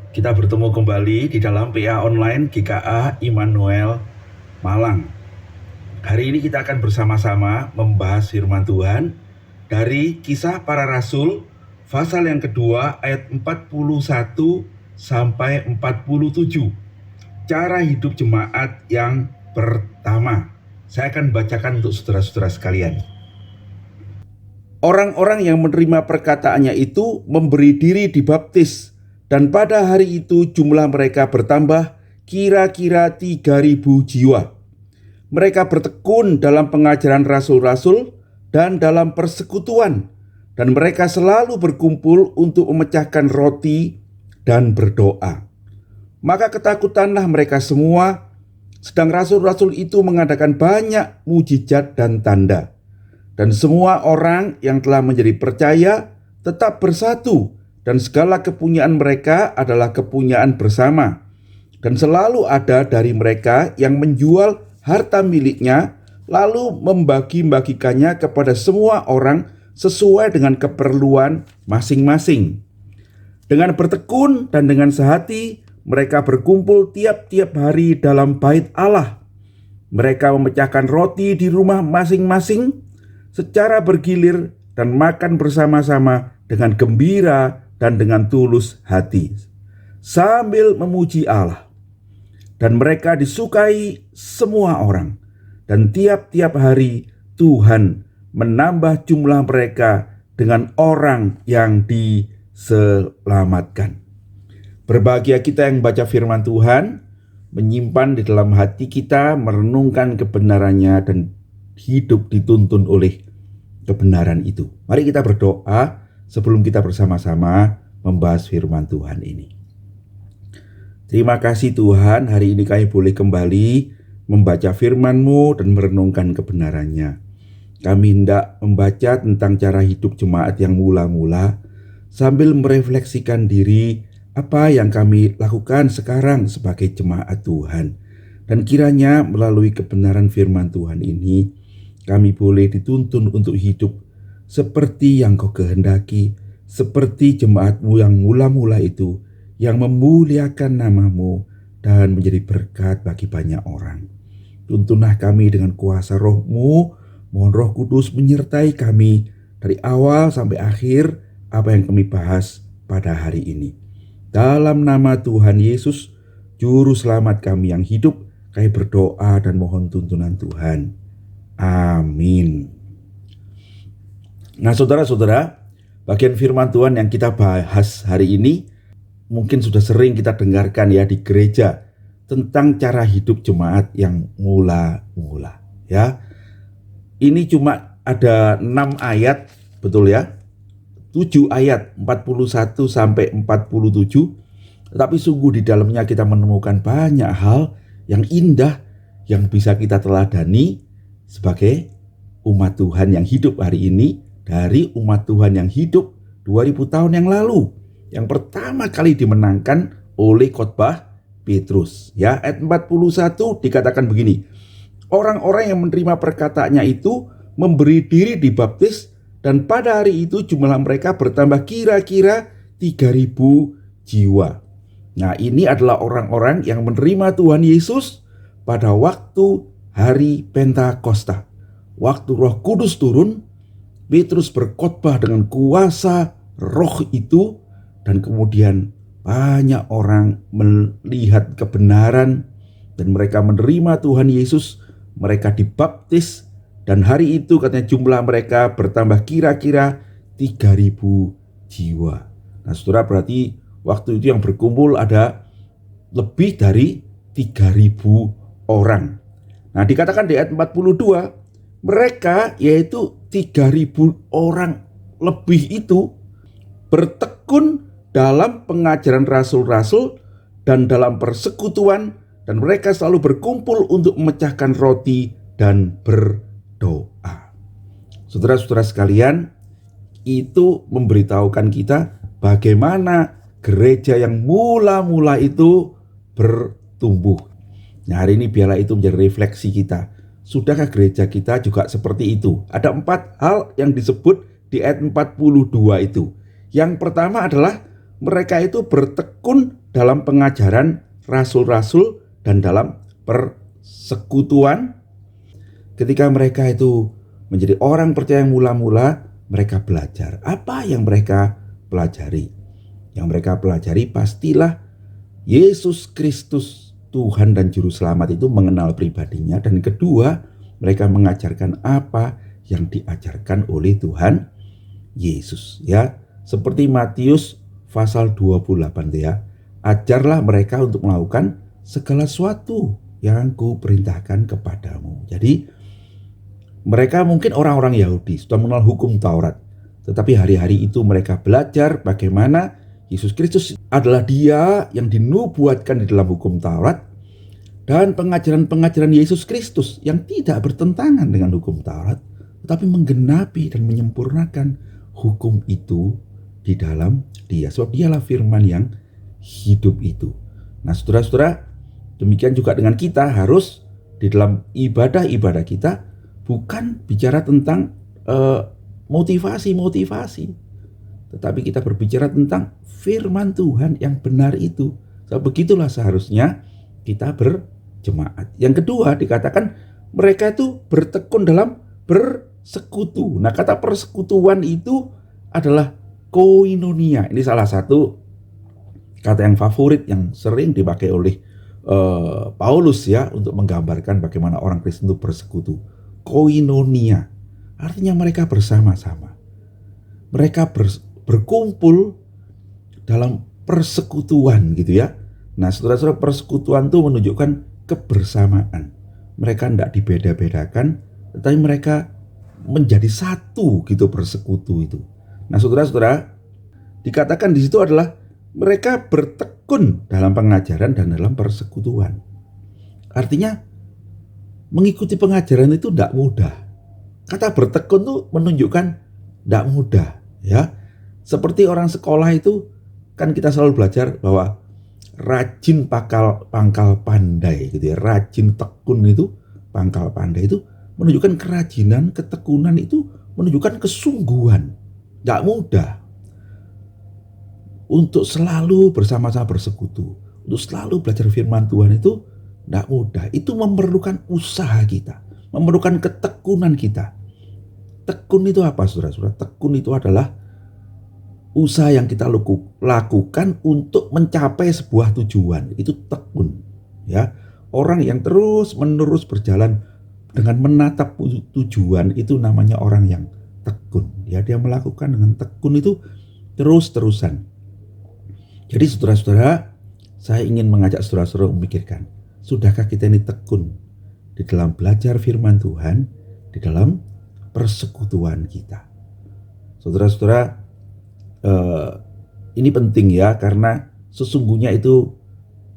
Kita bertemu kembali di dalam PA Online GKA Immanuel Malang. Hari ini kita akan bersama-sama membahas firman Tuhan dari Kisah Para Rasul pasal yang kedua ayat 41 sampai 47. Cara hidup jemaat yang pertama. Saya akan bacakan untuk saudara-saudara sekalian. Orang-orang yang menerima perkataannya itu memberi diri dibaptis, dan pada hari itu jumlah mereka bertambah kira-kira 3.000 jiwa. Mereka bertekun dalam pengajaran rasul-rasul dan dalam persekutuan, dan mereka selalu berkumpul untuk memecahkan roti dan berdoa. Maka ketakutanlah mereka semua, sedang rasul-rasul itu mengadakan banyak mujizat dan tanda. Dan semua orang yang telah menjadi percaya tetap bersatu, dan segala kepunyaan mereka adalah kepunyaan bersama. Dan selalu ada dari mereka yang menjual harta miliknya, lalu membagi-bagikannya kepada semua orang sesuai dengan keperluan masing-masing. Dengan bertekun dan dengan sehati, mereka berkumpul tiap-tiap hari dalam bait Allah. Mereka memecahkan roti di rumah masing-masing secara bergilir dan makan bersama-sama dengan gembira dan dengan tulus hati, sambil memuji Allah. Dan mereka disukai semua orang, dan tiap-tiap hari Tuhan menambah jumlah mereka dengan orang yang diselamatkan. Berbahagia kita yang baca firman Tuhan, menyimpan di dalam hati kita, merenungkan kebenarannya, dan hidup dituntun oleh kebenaran itu. Mari kita berdoa sebelum kita bersama-sama membahas firman Tuhan ini. Terima kasih Tuhan, hari ini kami boleh kembali membaca firman-Mu dan merenungkan kebenarannya. Kami hendak membaca tentang cara hidup jemaat yang mula-mula sambil merefleksikan diri apa yang kami lakukan sekarang sebagai jemaat Tuhan. Dan kiranya melalui kebenaran firman Tuhan ini, kami boleh dituntun untuk hidup seperti yang Kau kehendaki, seperti jemaat-Mu yang mula-mula itu, yang memuliakan nama-Mu dan menjadi berkat bagi banyak orang. Tuntunlah kami dengan kuasa Roh-Mu, mohon Roh Kudus menyertai kami dari awal sampai akhir apa yang kami bahas pada hari ini. Dalam nama Tuhan Yesus, Juru Selamat kami yang hidup, kami berdoa dan mohon tuntunan Tuhan. Amin. Nah saudara-saudara, bagian firman Tuhan yang kita bahas hari ini mungkin sudah sering kita dengarkan ya di gereja, tentang cara hidup jemaat yang mula-mula ya. Ini cuma ada 6 ayat, betul ya? 7 ayat 41 sampai 47. Tetapi sungguh di dalamnya kita menemukan banyak hal yang indah yang bisa kita teladani sebagai umat Tuhan yang hidup hari ini dari umat Tuhan yang hidup 2000 tahun yang lalu, yang pertama kali dimenangkan oleh khotbah Petrus. Ya, ayat 41 dikatakan begini. Orang-orang yang menerima perkataannya itu memberi diri dibaptis, dan pada hari itu jumlah mereka bertambah kira-kira 3.000 jiwa. Nah, ini adalah orang-orang yang menerima Tuhan Yesus pada waktu hari Pentakosta. Waktu Roh Kudus turun, Petrus berkhotbah dengan kuasa Roh itu, dan kemudian banyak orang melihat kebenaran dan mereka menerima Tuhan Yesus, mereka dibaptis, dan hari itu katanya jumlah mereka bertambah kira-kira 3.000 jiwa. Nah saudara, berarti waktu itu yang berkumpul ada lebih dari 3.000 orang. Nah dikatakan di ayat 42, mereka yaitu 3.000 orang lebih itu bertekun dalam pengajaran rasul-rasul dan dalam persekutuan, dan mereka selalu berkumpul untuk memecahkan roti dan berdoa. Saudara-saudara sekalian, itu memberitahukan kita bagaimana gereja yang mula-mula itu bertumbuh. Nah hari ini biarlah itu menjadi refleksi kita. Sudahkah gereja kita juga seperti itu? Ada 4 hal yang disebut di ayat 42 itu. Yang pertama adalah mereka itu bertekun dalam pengajaran rasul-rasul dan dalam persekutuan. Ketika mereka itu menjadi orang percaya yang mula-mula, mereka belajar. Apa yang mereka pelajari? Yang mereka pelajari pastilah Yesus Kristus, Tuhan dan Juru Selamat itu mengenal pribadinya. Dan kedua, mereka mengajarkan apa yang diajarkan oleh Tuhan Yesus. Ya, seperti Matius pasal 28 ya. Ajarlah mereka untuk melakukan segala sesuatu yang kuperintahkan kepadamu. Jadi mereka mungkin orang-orang Yahudi sudah mengenal hukum Taurat, tetapi hari-hari itu mereka belajar bagaimana Yesus Kristus adalah Dia yang dinubuatkan di dalam hukum Taurat, dan pengajaran-pengajaran Yesus Kristus yang tidak bertentangan dengan hukum Taurat, tetapi menggenapi dan menyempurnakan hukum itu di dalam Dia. Sebab Dialah firman yang hidup itu. Nah, saudara-saudara, demikian juga dengan kita harus di dalam ibadah-ibadah kita bukan bicara tentang motivasi, tetapi kita berbicara tentang firman Tuhan yang benar itu. So, begitulah seharusnya kita berjemaat. Yang kedua dikatakan mereka itu bertekun dalam bersekutu. Nah, kata persekutuan itu adalah koinonia. Ini salah satu kata yang favorit yang sering dipakai oleh Paulus ya untuk menggambarkan bagaimana orang Kristen itu bersekutu. Koinonia artinya mereka bersama-sama. Mereka berkumpul dalam persekutuan gitu ya. Nah, saudara-saudara, persekutuan itu menunjukkan kebersamaan. Mereka tidak dibeda-bedakan, tetapi mereka menjadi satu gitu, bersekutu itu. Nah, saudara-saudara, dikatakan di situ adalah mereka bertekun dalam pengajaran dan dalam persekutuan. Artinya mengikuti pengajaran itu tidak mudah. Kata bertekun itu menunjukkan tidak mudah ya. Seperti orang sekolah itu kan kita selalu belajar bahwa rajin pangkal pandai gitu ya. Rajin tekun itu, pangkal pandai itu menunjukkan kerajinan, ketekunan itu menunjukkan kesungguhan. Tidak mudah untuk selalu bersama-sama bersekutu, untuk selalu belajar firman Tuhan itu tidak mudah. Itu memerlukan usaha kita, memerlukan ketekunan kita. Tekun itu apa, saudara-saudara? Tekun itu adalah usaha yang kita lakukan untuk mencapai sebuah tujuan. Itu tekun, ya. Orang yang terus-menerus berjalan dengan menatap tujuan itu namanya orang yang tekun. Ya, dia melakukan dengan tekun itu terus-terusan. Jadi saudara-saudara, saya ingin mengajak saudara-saudara memikirkan, sudahkah kita ini tekun di dalam belajar firman Tuhan, di dalam persekutuan kita? Saudara-saudara, ini penting ya, karena sesungguhnya itu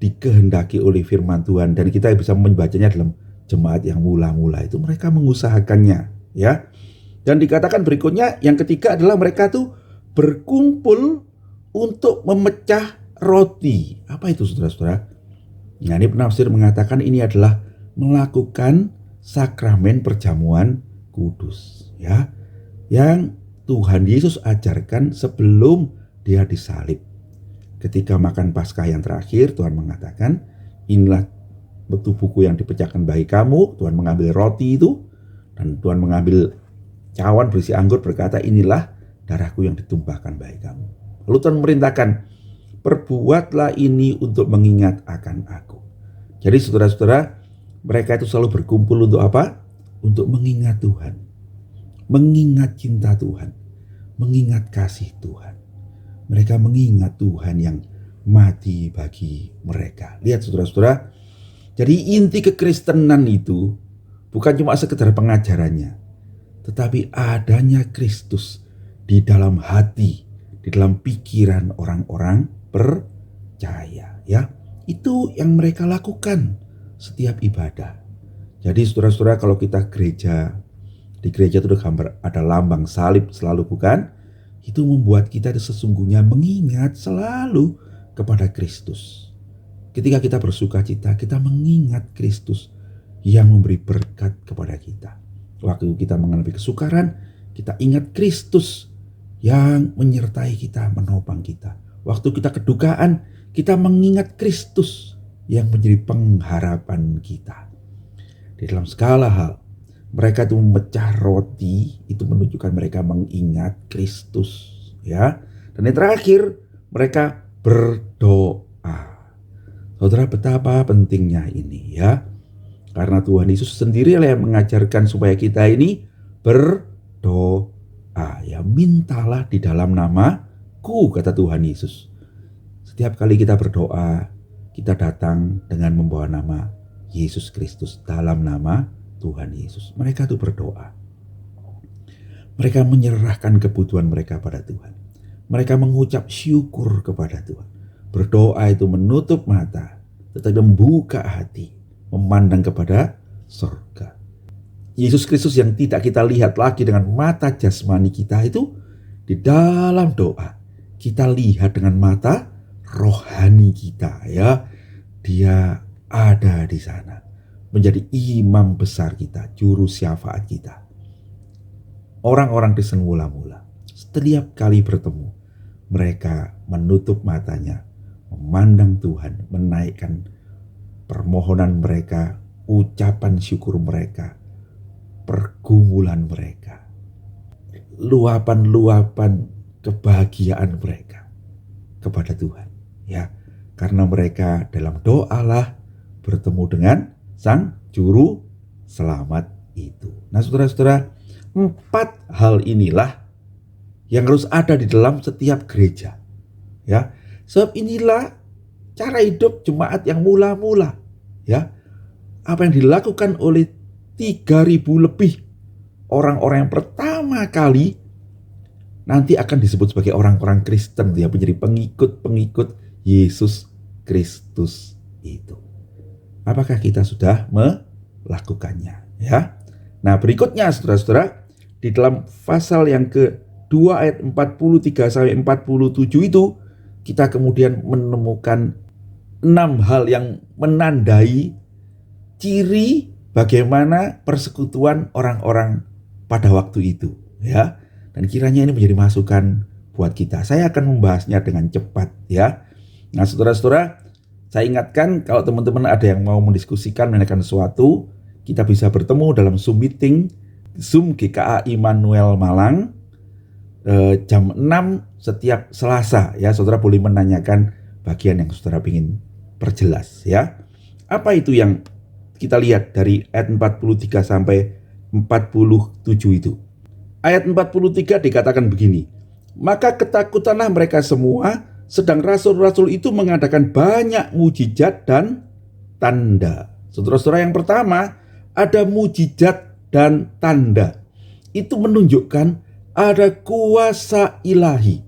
dikehendaki oleh firman Tuhan, dan kita bisa membacanya dalam jemaat yang mula-mula itu mereka mengusahakannya ya. Dan dikatakan berikutnya, yang ketiga adalah mereka tuh berkumpul untuk memecah roti. Apa itu, saudara-saudara? Nah, ini penafsir mengatakan ini adalah melakukan sakramen perjamuan kudus ya, yang Tuhan Yesus ajarkan sebelum Dia disalib. Ketika makan Paskah yang terakhir, Tuhan mengatakan, inilah tubuhku yang dipecahkan bagi kamu. Tuhan mengambil roti itu, dan Tuhan mengambil cawan berisi anggur, berkata, inilah darahku yang ditumpahkan bagi kamu. Lalu Tuhan memerintahkan, perbuatlah ini untuk mengingat akan aku. Jadi saudara-saudara, mereka itu selalu berkumpul untuk apa? Untuk mengingat Tuhan, mengingat cinta Tuhan, mengingat kasih Tuhan. Mereka mengingat Tuhan yang mati bagi mereka. Lihat saudara-saudara, jadi inti kekristenan itu bukan cuma sekedar pengajarannya, tetapi adanya Kristus di dalam hati, di dalam pikiran orang-orang percaya ya. Itu yang mereka lakukan setiap ibadah. Jadi saudara-saudara, kalau kita gereja, di gereja itu ada lambang salib selalu, bukan? Itu membuat kita sesungguhnya mengingat selalu kepada Kristus. Ketika kita bersuka cita, kita mengingat Kristus yang memberi berkat kepada kita. Waktu kita mengalami kesukaran, kita ingat Kristus yang menyertai kita, menopang kita. Waktu kita kedukaan, Kita mengingat Kristus yang menjadi pengharapan kita. Di dalam segala hal, mereka itu memecah roti, itu menunjukkan mereka mengingat Kristus, ya. Dan yang terakhir, mereka berdoa. Saudara, betapa pentingnya ini, ya. Karena Tuhan Yesus sendirilah yang mengajarkan supaya kita ini berdoa, ya. Mintalah di dalam namaku, kata Tuhan Yesus. Setiap kali kita berdoa, kita datang dengan membawa nama Yesus Kristus, dalam nama Tuhan Yesus. Mereka itu berdoa. Mereka menyerahkan kebutuhan mereka pada Tuhan. Mereka mengucap syukur kepada Tuhan. Berdoa itu menutup mata, tetapi membuka hati, memandang kepada surga. Yesus Kristus yang tidak kita lihat lagi dengan mata jasmani kita itu, di dalam doa kita lihat dengan mata rohani kita, ya. Dia ada di sana, menjadi imam besar kita, juru syafaat kita. Orang-orang Kristen mula-mula, setiap kali bertemu, mereka menutup matanya, memandang Tuhan, menaikkan permohonan mereka, ucapan syukur mereka, pergumulan mereka, luapan-luapan kebahagiaan mereka kepada Tuhan, ya. Karena mereka dalam doalah bertemu dengan Sang Juru Selamat itu. Nah, saudara-saudara, 4 hal inilah yang harus ada di dalam setiap gereja, ya. Sebab inilah cara hidup jemaat yang mula-mula, ya. Apa yang dilakukan oleh 3.000 lebih orang-orang yang pertama kali nanti akan disebut sebagai orang-orang Kristen, ya, menjadi pengikut-pengikut Yesus Kristus itu. Apakah kita sudah melakukannya, ya? Nah, berikutnya saudara-saudara, di dalam pasal yang ke-2 ayat 43 sampai 47 itu kita kemudian menemukan 6 hal yang menandai ciri bagaimana persekutuan orang-orang pada waktu itu, ya. Dan kiranya ini menjadi masukan buat kita. Saya akan membahasnya dengan cepat, ya. Nah, saudara-saudara, saya ingatkan kalau teman-teman ada yang mau mendiskusikan mengenai sesuatu, kita bisa bertemu dalam Zoom meeting, Zoom GKA Immanuel Malang, jam 6 setiap Selasa, ya. Saudara boleh menanyakan bagian yang saudara ingin perjelas, ya. Apa itu yang kita lihat dari ayat 43 sampai 47 itu? Ayat 43 dikatakan begini, maka ketakutanlah mereka semua, sedang rasul-rasul itu mengadakan banyak mujizat dan tanda. Saudara-saudara, yang pertama ada mujizat dan tanda. Itu menunjukkan ada kuasa ilahi,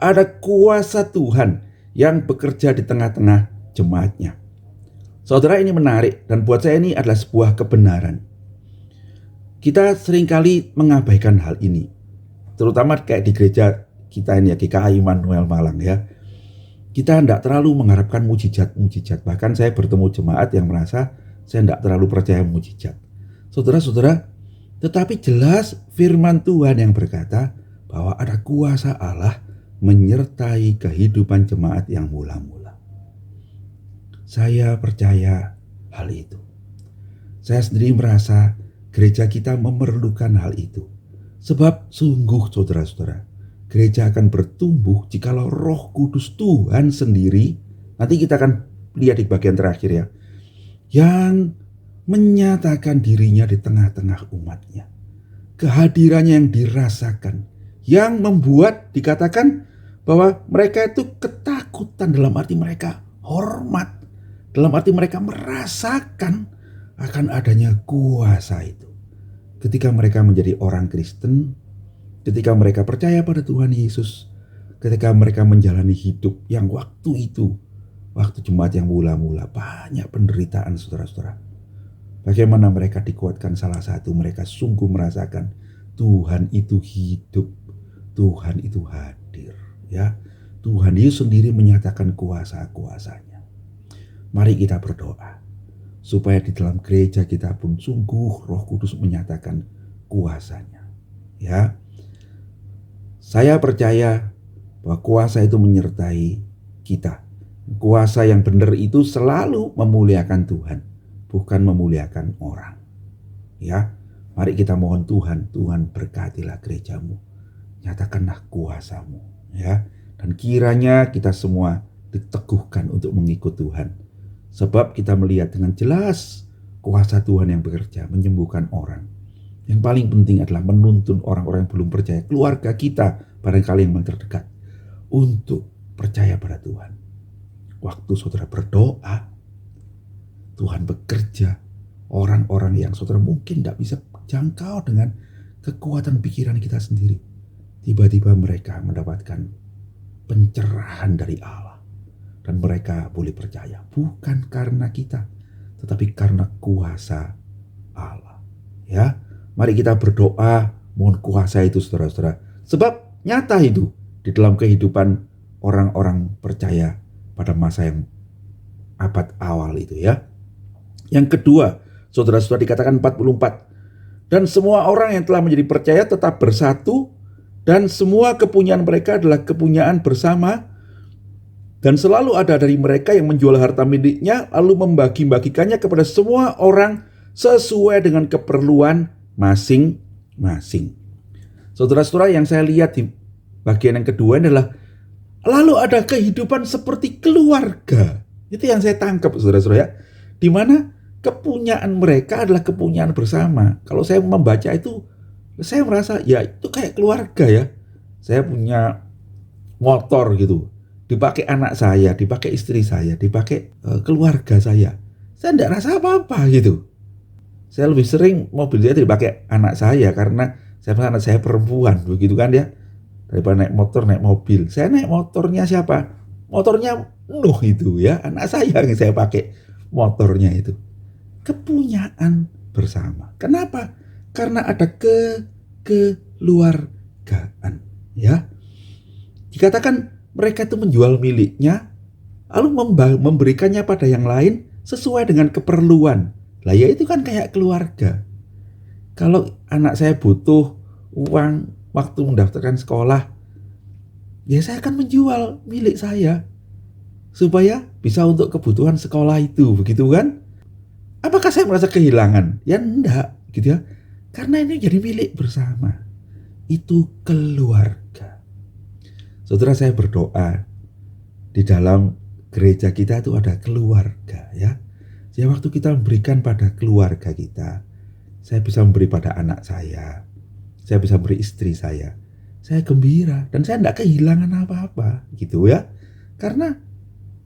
ada kuasa Tuhan yang bekerja di tengah-tengah jemaatnya. Saudara, ini menarik dan buat saya ini adalah sebuah kebenaran. Kita seringkali mengabaikan hal ini, terutama kayak di gereja kita ini, ya, GKA Immanuel Malang, ya. Kita tidak terlalu mengharapkan mujizat-mujizat. Bahkan saya bertemu jemaat yang merasa saya tidak terlalu percaya mujizat. Saudara-saudara, tetapi jelas firman Tuhan yang berkata bahwa ada kuasa Allah menyertai kehidupan jemaat yang mula-mula. Saya percaya hal itu. Saya sendiri merasa gereja kita memerlukan hal itu. Sebab sungguh saudara-saudara, gereja akan bertumbuh jikalau Roh Kudus Tuhan sendiri, nanti kita akan lihat di bagian terakhir, ya, yang menyatakan dirinya di tengah-tengah umatnya. Kehadirannya yang dirasakan, yang membuat dikatakan bahwa mereka itu ketakutan, dalam arti mereka hormat, dalam arti mereka merasakan akan adanya kuasa itu. Ketika mereka menjadi orang Kristen, ketika mereka percaya pada Tuhan Yesus, ketika mereka menjalani hidup yang waktu itu, waktu jemaat yang mula-mula, banyak penderitaan saudara-saudara. Bagaimana mereka dikuatkan? Salah satu, mereka sungguh merasakan Tuhan itu hidup, Tuhan itu hadir, ya. Tuhan Yesus sendiri menyatakan kuasa-kuasanya. Mari kita berdoa supaya di dalam gereja kita pun sungguh Roh Kudus menyatakan kuasanya, ya. Saya percaya bahwa kuasa itu menyertai kita. Kuasa yang benar itu selalu memuliakan Tuhan, bukan memuliakan orang. Ya, mari kita mohon Tuhan, Tuhan berkatilah gerejamu, nyatakanlah kuasamu, ya, dan kiranya kita semua diteguhkan untuk mengikut Tuhan, sebab kita melihat dengan jelas kuasa Tuhan yang bekerja menyembuhkan orang. Yang paling penting adalah menuntun orang-orang yang belum percaya, keluarga kita barangkali yang terdekat, untuk percaya pada Tuhan. Waktu saudara berdoa, Tuhan bekerja. Orang-orang yang saudara mungkin tidak bisa jangkau dengan kekuatan pikiran kita sendiri, tiba-tiba mereka mendapatkan pencerahan dari Allah. Dan mereka boleh percaya, bukan karena kita, tetapi karena kuasa Allah. Ya, mari kita berdoa, mohon kuasa itu saudara-saudara. Sebab nyata itu di dalam kehidupan orang-orang percaya pada masa yang abad awal itu, ya. Yang kedua, saudara-saudara, dikatakan 44. Dan semua orang yang telah menjadi percaya tetap bersatu, dan semua kepunyaan mereka adalah kepunyaan bersama. Dan selalu ada dari mereka yang menjual harta miliknya, lalu membagi-bagikannya kepada semua orang sesuai dengan keperluan masing-masing. Saudara-saudara, yang saya lihat di bagian yang kedua adalah lalu ada kehidupan seperti keluarga. Itu yang saya tangkap, saudara-saudara, ya. Di mana kepunyaan mereka adalah kepunyaan bersama. Kalau saya membaca itu, saya merasa ya itu kayak keluarga, ya. Saya punya motor gitu, dipakai anak saya, dipakai istri saya, dipakai keluarga saya. Saya tidak rasa apa-apa gitu. Saya lebih sering mobil saya dipakai anak saya karena anak saya perempuan, begitu kan, ya. Daripada naik motor, naik mobil. Saya naik motornya siapa? Motornya Nuh itu, ya. Anak saya yang saya pakai motornya itu. Kepunyaan bersama. Kenapa? Karena ada kekeluargaan, ya. Dikatakan mereka itu menjual miliknya, lalu memberikannya pada yang lain sesuai dengan keperluan. Lah ya itu kan kayak keluarga. Kalau anak saya butuh uang waktu mendaftarkan sekolah, ya saya akan menjual milik saya supaya bisa untuk kebutuhan sekolah itu, begitu kan? Apakah saya merasa kehilangan? Ya enggak, gitu ya. Karena ini jadi milik bersama. Itu keluarga. Saudara, saya berdoa di dalam gereja kita itu ada keluarga, ya. Jadi waktu kita memberikan pada keluarga kita, saya bisa memberi pada anak saya bisa memberi istri saya gembira dan saya tidak kehilangan apa-apa, gitu ya. Karena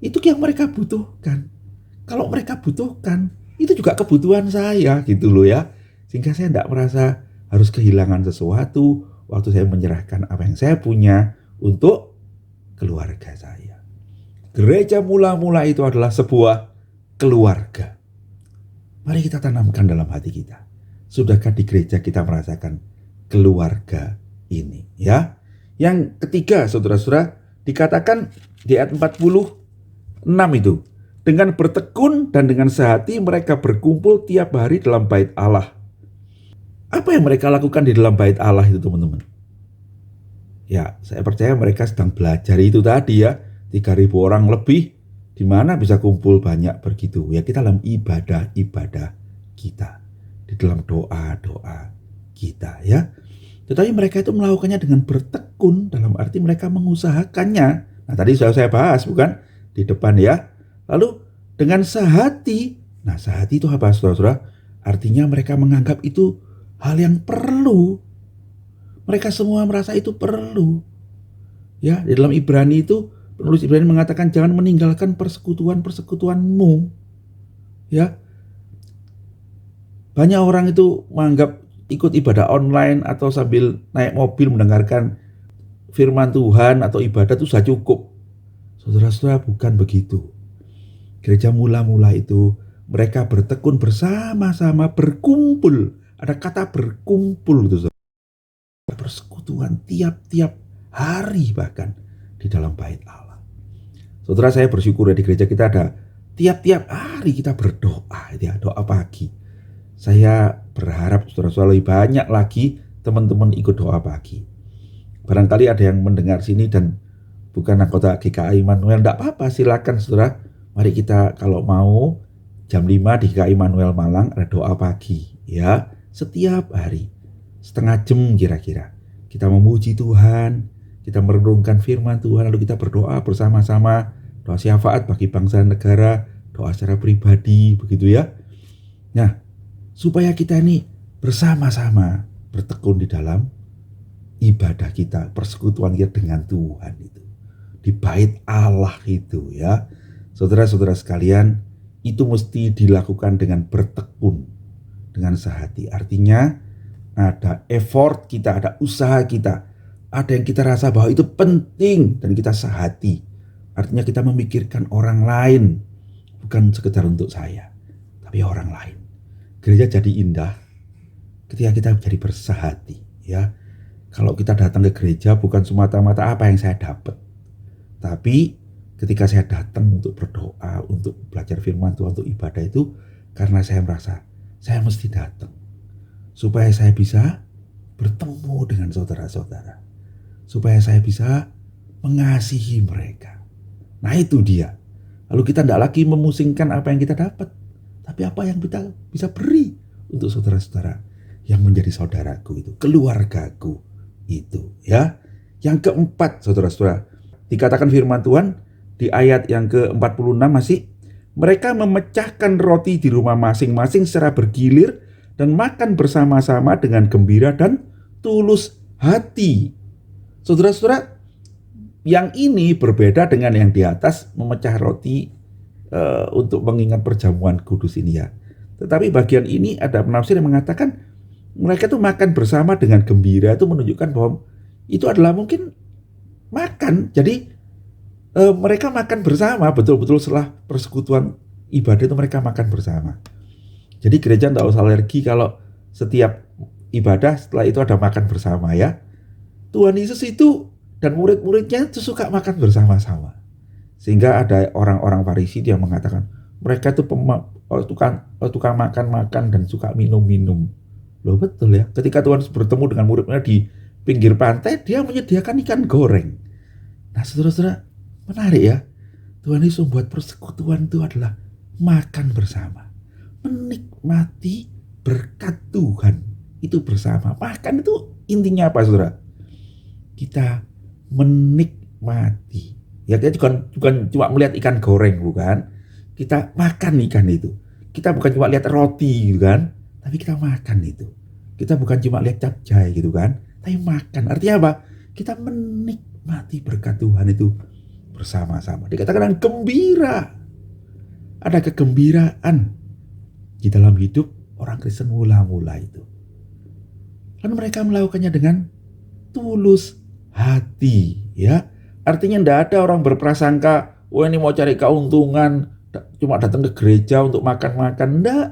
itu yang mereka butuhkan. Kalau mereka butuhkan, itu juga kebutuhan saya, gitu loh, ya. Sehingga saya tidak merasa harus kehilangan sesuatu waktu saya menyerahkan apa yang saya punya untuk keluarga saya. Gereja mula-mula itu adalah sebuah keluarga. Mari kita tanamkan dalam hati kita. Sudahkah di gereja kita merasakan keluarga ini, ya? Yang ketiga, saudara-saudara, dikatakan di ayat 46 itu, dengan bertekun dan dengan sehati mereka berkumpul tiap hari dalam bait Allah. Apa yang mereka lakukan di dalam bait Allah itu, teman-teman? Ya, saya percaya mereka sedang belajar itu tadi, ya. 3.000 orang lebih, di mana bisa kumpul banyak begitu. Ya, kita dalam ibadah-ibadah kita, di dalam doa-doa kita, ya. Tetapi mereka itu melakukannya dengan bertekun, dalam arti mereka mengusahakannya. Nah, tadi sudah saya bahas, bukan? Di depan, ya. Lalu dengan sehati. Nah, sehati itu apa, saudara-saudara? Artinya mereka menganggap itu hal yang perlu. Mereka semua merasa itu perlu. Ya, di dalam Ibrani itu penulis Ibrani mengatakan jangan meninggalkan persekutuan-persekutuanmu. Ya. Banyak orang itu menganggap ikut ibadah online atau sambil naik mobil mendengarkan firman Tuhan atau ibadah itu sudah cukup. Saudara-saudara, bukan begitu. Gereja mula-mula itu mereka bertekun bersama-sama, berkumpul. Ada kata berkumpul itu, saudara. Persekutuan tiap-tiap hari bahkan di dalam bait Allah. Saudara, saya bersyukur di gereja kita ada tiap-tiap hari kita berdoa, ya, doa pagi. Saya berharap saudara-saudara lebih banyak lagi teman-teman ikut doa pagi. Barangkali ada yang mendengar sini dan bukan anggota GKI Immanuel, enggak apa-apa, silakan saudara. Mari kita kalau mau jam 5 di GKI Immanuel Malang ada doa pagi ya. Setiap hari setengah jam kira-kira. Kita memuji Tuhan, kita merenungkan firman Tuhan, lalu kita berdoa bersama-sama, doa syafaat bagi bangsa dan negara, doa secara pribadi, begitu ya. Nah, supaya kita ini bersama-sama bertekun di dalam ibadah kita, persekutuan kita dengan Tuhan itu. Di bait Allah itu ya. Saudara-saudara sekalian, itu mesti dilakukan dengan bertekun, dengan sehati. Artinya ada effort kita, ada usaha kita, ada yang kita rasa bahwa itu penting dan kita sehati. Artinya kita memikirkan orang lain, bukan sekedar untuk saya, tapi orang lain. Gereja jadi indah ketika kita jadi bersehati ya. Kalau kita datang ke gereja bukan semata-mata apa yang saya dapat, tapi ketika saya datang untuk berdoa, untuk belajar firman Tuhan, untuk ibadah itu karena saya merasa saya mesti datang supaya saya bisa bertemu dengan saudara-saudara, supaya saya bisa mengasihi mereka. Nah itu dia. Lalu kita tidak lagi memusingkan apa yang kita dapat, tapi apa yang kita bisa beri untuk saudara-saudara yang menjadi saudaraku itu, keluargaku itu ya. Yang keempat, saudara-saudara, dikatakan firman Tuhan di ayat yang ke-46 masih, mereka memecahkan roti di rumah masing-masing secara bergilir dan makan bersama-sama dengan gembira dan tulus hati. Saudara-saudara, yang ini berbeda dengan yang di atas, memecah roti untuk mengingat perjamuan kudus ini ya. Tetapi bagian ini ada penafsir yang mengatakan mereka tuh makan bersama dengan gembira, itu menunjukkan bahwa itu adalah mungkin makan. Jadi mereka makan bersama, betul-betul setelah persekutuan ibadah itu mereka makan bersama. Jadi gereja tidak usah alergi kalau setiap ibadah setelah itu ada makan bersama ya. Tuhan Yesus itu dan murid-muridnya itu suka makan bersama-sama. Sehingga ada orang-orang Farisi yang mengatakan mereka itu tukang makan-makan dan suka minum-minum. Loh betul ya, ketika Tuhan bertemu dengan murid-muridnya di pinggir pantai, dia menyediakan ikan goreng. Nah saudara-saudara, menarik ya, Tuhan Yesus membuat persekutuan itu adalah makan bersama, menikmati berkat Tuhan itu bersama. Makan itu intinya apa saudara? Kita menikmati. Ya kita bukan cuma melihat ikan goreng, bukan. Kita makan ikan itu. Kita bukan cuma lihat roti gitu kan, tapi kita makan itu. Kita bukan cuma lihat capcay gitu kan, tapi makan. Artinya apa? Kita menikmati berkat Tuhan itu bersama-sama. Dikatakan gembira. Ada kegembiraan di dalam hidup orang Kristen mula-mula itu. Lalu mereka melakukannya dengan tulus hati ya. Artinya tidak ada orang berprasangka, oh ini mau cari keuntungan, cuma datang ke gereja untuk makan-makan. Enggak.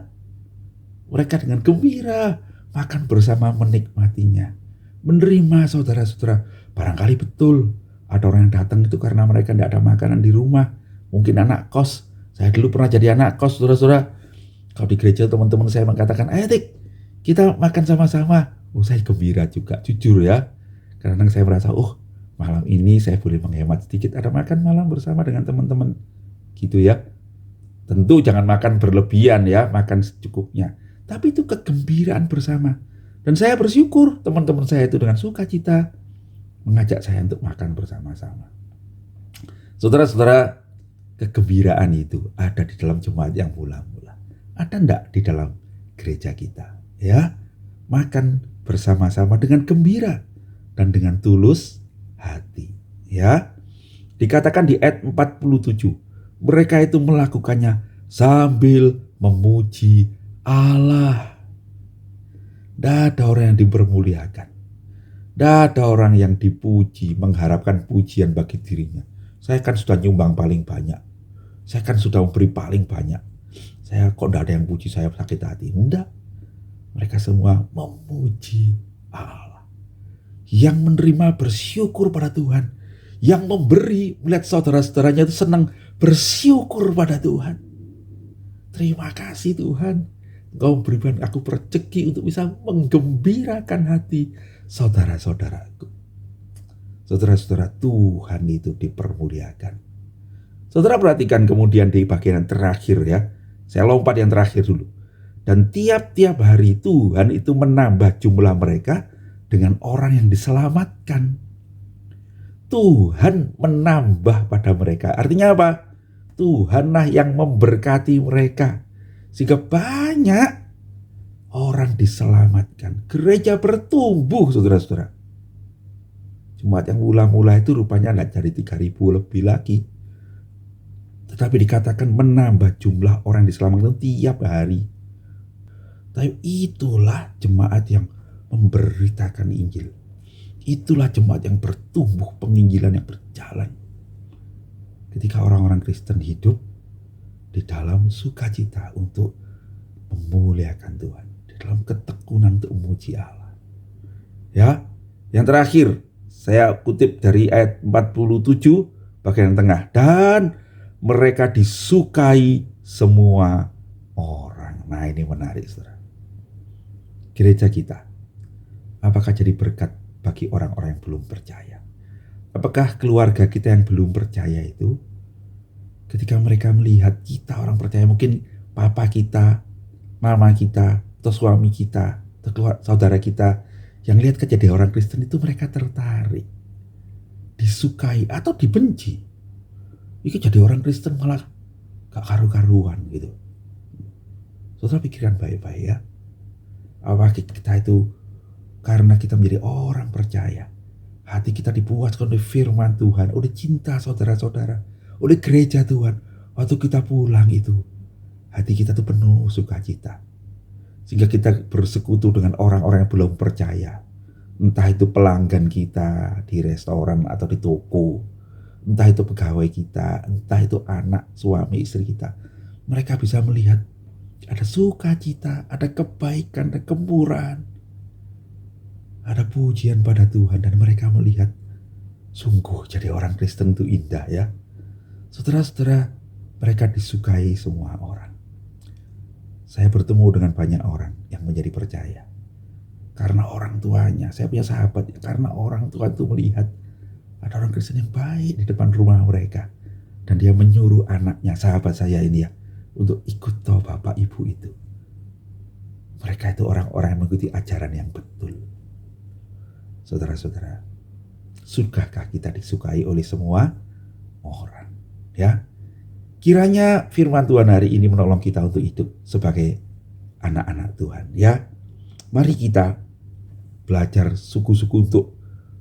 Mereka dengan gembira makan bersama, menikmatinya, menerima saudara-saudara. Barangkali betul ada orang yang datang itu karena mereka tidak ada makanan di rumah. Mungkin anak kos. Saya dulu pernah jadi anak kos, saudara-saudara. Kalau di gereja teman-teman saya mengatakan, ayo Tik, kita makan sama-sama. Oh saya gembira juga, jujur ya. Karena saya merasa, malam ini saya boleh menghemat sedikit, ada makan malam bersama dengan teman-teman. Gitu ya. Tentu jangan makan berlebihan ya, makan secukupnya. Tapi itu kegembiraan bersama. Dan saya bersyukur teman-teman saya itu dengan sukacita mengajak saya untuk makan bersama-sama. Saudara-saudara, kegembiraan itu ada di dalam jemaat yang mula-mula. Ada enggak di dalam gereja kita? Ya, makan bersama-sama dengan gembira dan dengan tulus hati. Ya, dikatakan di ayat 47, mereka itu melakukannya sambil memuji Allah. Tidak ada orang yang dipermuliakan. Tidak ada orang yang dipuji, mengharapkan pujian bagi dirinya. Saya kan sudah nyumbang paling banyak. Saya kan sudah memberi paling banyak. Saya kok tidak ada yang puji, saya sakit hati. Tidak. Mereka semua memuji Allah. Yang menerima bersyukur pada Tuhan. Yang memberi, melihat saudara-saudaranya itu senang, bersyukur pada Tuhan. Terima kasih Tuhan. Engkau memberikan aku rezeki untuk bisa menggembirakan hati saudara-saudaraku. Saudara-saudara, Tuhan itu dipermuliakan. Saudara perhatikan kemudian di bagian terakhir ya. Saya lompat yang terakhir dulu. Dan tiap-tiap hari Tuhan itu menambah jumlah mereka dengan orang yang diselamatkan. Tuhan menambah pada mereka. Artinya apa? Tuhanlah yang memberkati mereka. Sehingga banyak orang diselamatkan. Gereja bertumbuh, saudara-saudara. Jemaat yang mula-mula itu rupanya nggak jadi 3.000 lebih lagi. Tetapi dikatakan menambah jumlah orang diselamatkan tiap hari. Tapi itulah jemaat yang memberitakan Injil. Itulah jemaat yang bertumbuh, penginjilan yang berjalan. Ketika orang-orang Kristen hidup di dalam sukacita untuk memuliakan Tuhan, di dalam ketekunan untuk memuji Allah. Ya, yang terakhir saya kutip dari ayat 47 bagian tengah. Dan mereka disukai semua orang. Nah, ini menarik, saudara. Gereja kita, apakah jadi berkat bagi orang-orang yang belum percaya? Apakah keluarga kita yang belum percaya itu, ketika mereka melihat kita orang percaya, mungkin papa kita, mama kita, atau suami kita, atau saudara kita, yang lihat jadi orang Kristen itu mereka tertarik, disukai atau dibenci. Itu jadi orang Kristen malah gak karu-karuan gitu. Saudara pikirkan baik-baik ya. Apakah kita itu karena kita menjadi orang percaya, hati kita dipuaskan oleh firman Tuhan, oleh cinta saudara-saudara, oleh gereja Tuhan. Waktu kita pulang itu, hati kita tuh penuh sukacita. Sehingga kita bersekutu dengan orang-orang yang belum percaya. Entah itu pelanggan kita di restoran atau di toko, entah itu pegawai kita, entah itu anak, suami, istri kita. Mereka bisa melihat ada sukacita, ada kebaikan, ada kemurahan, ada pujian pada Tuhan, dan mereka melihat sungguh jadi orang Kristen itu indah ya. Saudara-saudara, mereka disukai semua orang. Saya bertemu dengan banyak orang yang menjadi percaya karena orang tuanya. Saya punya sahabat karena orang tua itu melihat ada orang Kristen yang baik di depan rumah mereka, dan dia menyuruh anaknya, sahabat saya ini ya, untuk ikut toh bapak ibu itu. Mereka itu orang-orang yang mengikuti ajaran yang betul. Saudara-saudara, sudahkah kita disukai oleh semua orang? Ya, kiranya firman Tuhan hari ini menolong kita untuk hidup sebagai anak-anak Tuhan. Ya, mari kita belajar suku-suku untuk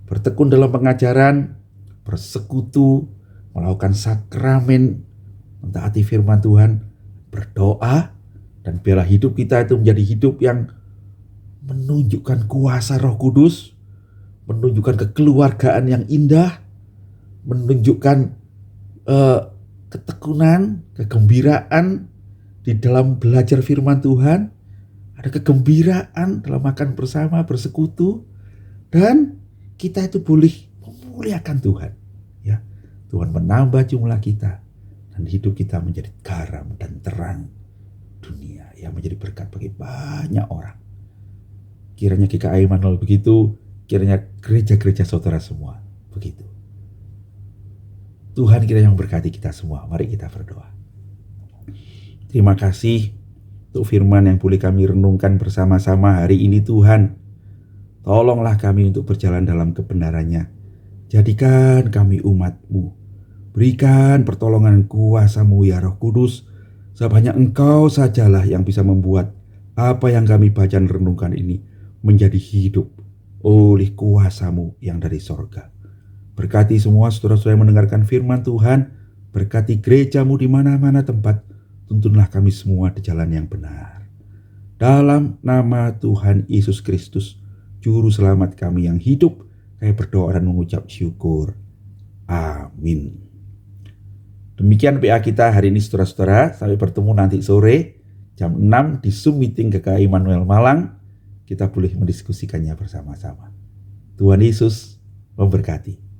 bertekun dalam pengajaran, bersekutu, melakukan sakramen, mentaati firman Tuhan, berdoa, dan biarlah hidup kita itu menjadi hidup yang menunjukkan kuasa Roh Kudus, menunjukkan kekeluargaan yang indah, menunjukkan ketekunan, kegembiraan di dalam belajar firman Tuhan, ada kegembiraan dalam makan bersama, bersekutu, dan kita itu boleh memuliakan Tuhan. Ya, Tuhan menambah jumlah kita, dan hidup kita menjadi garam dan terang dunia yang menjadi berkat bagi banyak orang. Kiranya GKI Immanuel begitu, kiranya gereja-gereja saudara semua begitu. Tuhan kiranya memberkati kita semua. Mari kita berdoa. Terima kasih untuk firman yang boleh kami renungkan bersama-sama hari ini Tuhan. Tolonglah kami untuk berjalan dalam kebenarannya. Jadikan kami umat-Mu. Berikan pertolongan kuasa-Mu ya Roh Kudus. Sebanyak Engkau sajalah yang bisa membuat apa yang kami baca dan renungkan ini menjadi hidup oleh kuasa-Mu yang dari sorga. Berkati semua saudara-saudara yang mendengarkan firman Tuhan. Berkati gereja-Mu di mana-mana tempat. Tuntunlah kami semua di jalan yang benar. Dalam nama Tuhan Yesus Kristus, Juru Selamat kami yang hidup, kami berdoa dan mengucap syukur. Amin. Demikian PA kita hari ini saudara-saudara. Sampai bertemu nanti sore jam 6 di Zoom meeting GKI Immanuel Malang. Kita boleh mendiskusikannya bersama-sama. Tuhan Yesus memberkati.